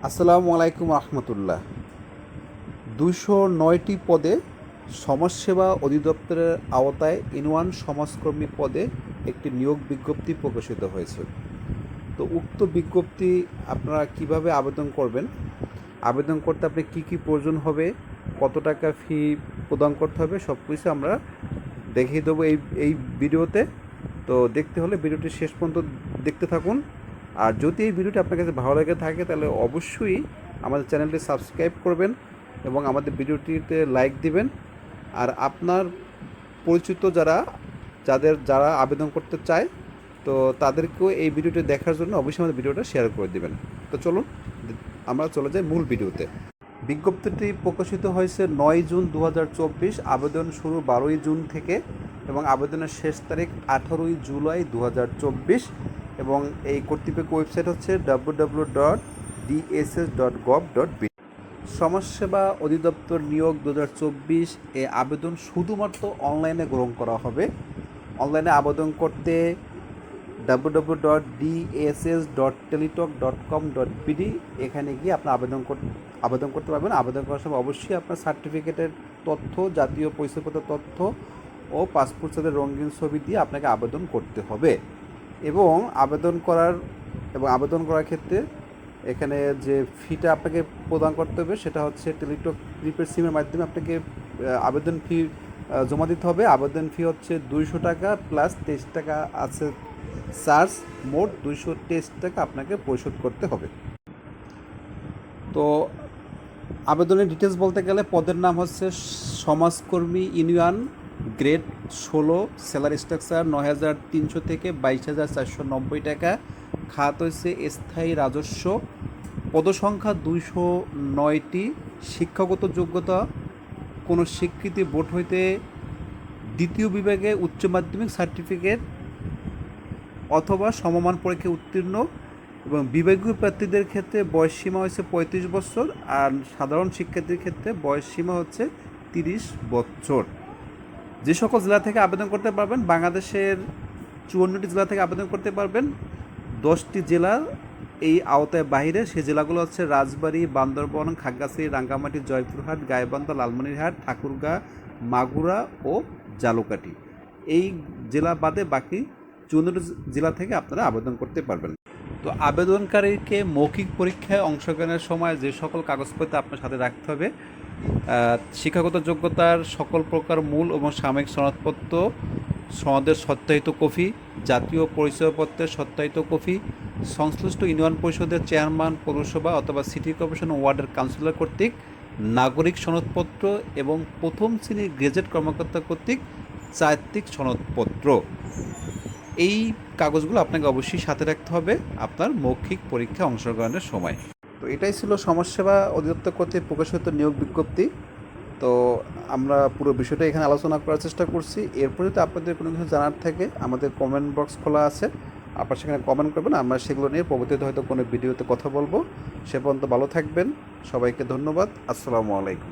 আসসালামু আলাইকুম রহমতুল্লাহ। 209টি পদে সমাজসেবা অধিদপ্তরের আওতায় ইউনিয়ন সমাজকর্মী পদে একটি নিয়োগ বিজ্ঞপ্তি প্রকাশিত হয়েছে। তো উক্ত বিজ্ঞপ্তি আপনারা কিভাবে আবেদন করবেন, আবেদন করতে আপনি কী কী প্রয়োজন হবে, কত টাকা ফি প্রদান করতে হবে, সব কিছু আমরা দেখিয়ে দেবো এই ভিডিওতে। তো দেখতে হলে ভিডিওটি শেষ পর্যন্ত দেখতে থাকুন। আর যদি এই ভিডিওটি আপনার কাছে ভালো লেগে থাকে তাহলে অবশ্যই আমাদের চ্যানেলটি সাবস্ক্রাইব করবেন এবং আমাদের ভিডিওটিতে লাইক দিবেন। আর আপনার পরিচিত যারা আবেদন করতে চায় তো তাদেরকেও এই ভিডিওটি দেখার জন্য অবশ্যই আমাদের ভিডিওটা শেয়ার করে দিবেন। তো চলুন আমরা চলে যাই মূল ভিডিওতে। বিজ্ঞপ্তিটি প্রকাশিত হয়েছে 9 জুন 2024। আবেদন শুরু 12ই জুন থেকে এবং আবেদনের শেষ তারিখ 18ই জুলাই 2024। এবং এই কর্তৃপক্ষ ওয়েবসাইট হচ্ছে www.dss.gov.bd। সমাজসেবা অধিদপ্তর নিয়োগ 2024 এ আবেদন শুধুমাত্র অনলাইনে গ্রহণ করা হবে। অনলাইনে আবেদন করতে www.dss.teletalk.com.bd এখানে গিয়ে আপনি আবেদন করতে পারবেন। আবেদন করার সময় অবশ্যই আপনার সার্টিফিকেটের তথ্য, জাতীয় পরিচয়পত্রের তথ্য ও পাসপোর্ট সাইজের রঙিন ছবি দিয়ে আপনাকে আবেদন করতে হবে। এবং আবেদন করার ক্ষেত্রে এখানে যে ফিটা আপনাকে প্রদান করতে হবে সেটা হচ্ছে টেলিটক প্রিপেড সিমের মাধ্যমে আপনাকে আবেদন ফি জমা দিতে হবে। আবেদন ফি হচ্ছে 200 টাকা প্লাস 23 টাকা আছে চার্জ, মোট 223 টাকা আপনাকে পরিশোধ করতে হবে। তো আবেদনের ডিটেলস বলতে গেলে পদের নাম হচ্ছে সমাজকর্মী ইউনিয়ন, গ্রেড 16, স্যালারি স্ট্রাকচার 9,300 থেকে 22,490 টাকা, খাত হচ্ছে স্থায়ী রাজস্ব, পদসংখ্যা 209টি, শিক্ষাগত যোগ্যতা কোনো স্বীকৃতি বোর্ড হইতে দ্বিতীয় বিভাগে উচ্চ মাধ্যমিক সার্টিফিকেট অথবা সমমান পরীক্ষায় উত্তীর্ণ, এবং বিভাগীয় প্রার্থীদের ক্ষেত্রে বয়সসীমা হচ্ছে 35 বছর, আর সাধারণ শিক্ষার্থীর ক্ষেত্রে বয়সসীমা হচ্ছে 30 বছর। যে সকল জেলা থেকে আবেদন করতে পারবেন, বাংলাদেশের 54টি জেলা থেকে আবেদন করতে পারবেন। 10টি জেলা এই আওতায় বাইরে, সেই জেলাগুলো হচ্ছে রাজবাড়ী, বান্দরবান, খাগড়াছড়ি, রাঙ্গামাটি, জয়পুরহাট, গাইবান্ধা, লালমনিরহাট, ঠাকুরগাঁ, মাগুরা ও জালুকাঠি। এই জেলা বাদে বাকি 54টি জেলা থেকে আপনারা আবেদন করতে পারবেন। তো আবেদনকারীকে মৌখিক পরীক্ষায় অংশগ্রহণের সময় যে সকল কাগজপত্র আপনার সাথে রাখতে হবে, শিক্ষাগত যোগ্যতার সকল প্রকার মূল এবং সাময়িক সনদপত্র, সনদের সত্যায়িত কপি, জাতীয় পরিচয়পত্রের সত্যায়িত কপি, সংশ্লিষ্ট ইউনিয়ন পরিষদের চেয়ারম্যান, পৌরসভা অথবা সিটি কর্পোরেশন ওয়ার্ডের কাউন্সিলর কর্তৃক নাগরিক সনদপত্র এবং প্রথম শ্রেণীর গেজেট কর্মকর্তা কর্তৃক চারিত্রিক সনদপত্র, এই কাগজগুলো আপনাকে অবশ্যই সাথে রাখতে হবে আপনার মৌখিক পরীক্ষা অংশগ্রহণের সময়। তো এটাই ছিল সমাজসেবা অধিদপ্তর কর্তৃক প্রকাশিত নিয়োগ বিজ্ঞপ্তি। তো আমরা পুরো বিষয়টা এখানে আলোচনা করার চেষ্টা করছি। এরপর যদি আপনাদের কোনো কিছু জানার থাকে, আমাদের কমেন্ট বক্স খোলা আছে, আপনারা সেখানে কমেন্ট করবেন, আমরা সেগুলো নিয়ে পরবর্তীতে হয়তো কোনো ভিডিওতে কথা বলবো। সে পর্যন্ত ভালো থাকবেন, সবাইকে ধন্যবাদ। আসসালামু আলাইকুম।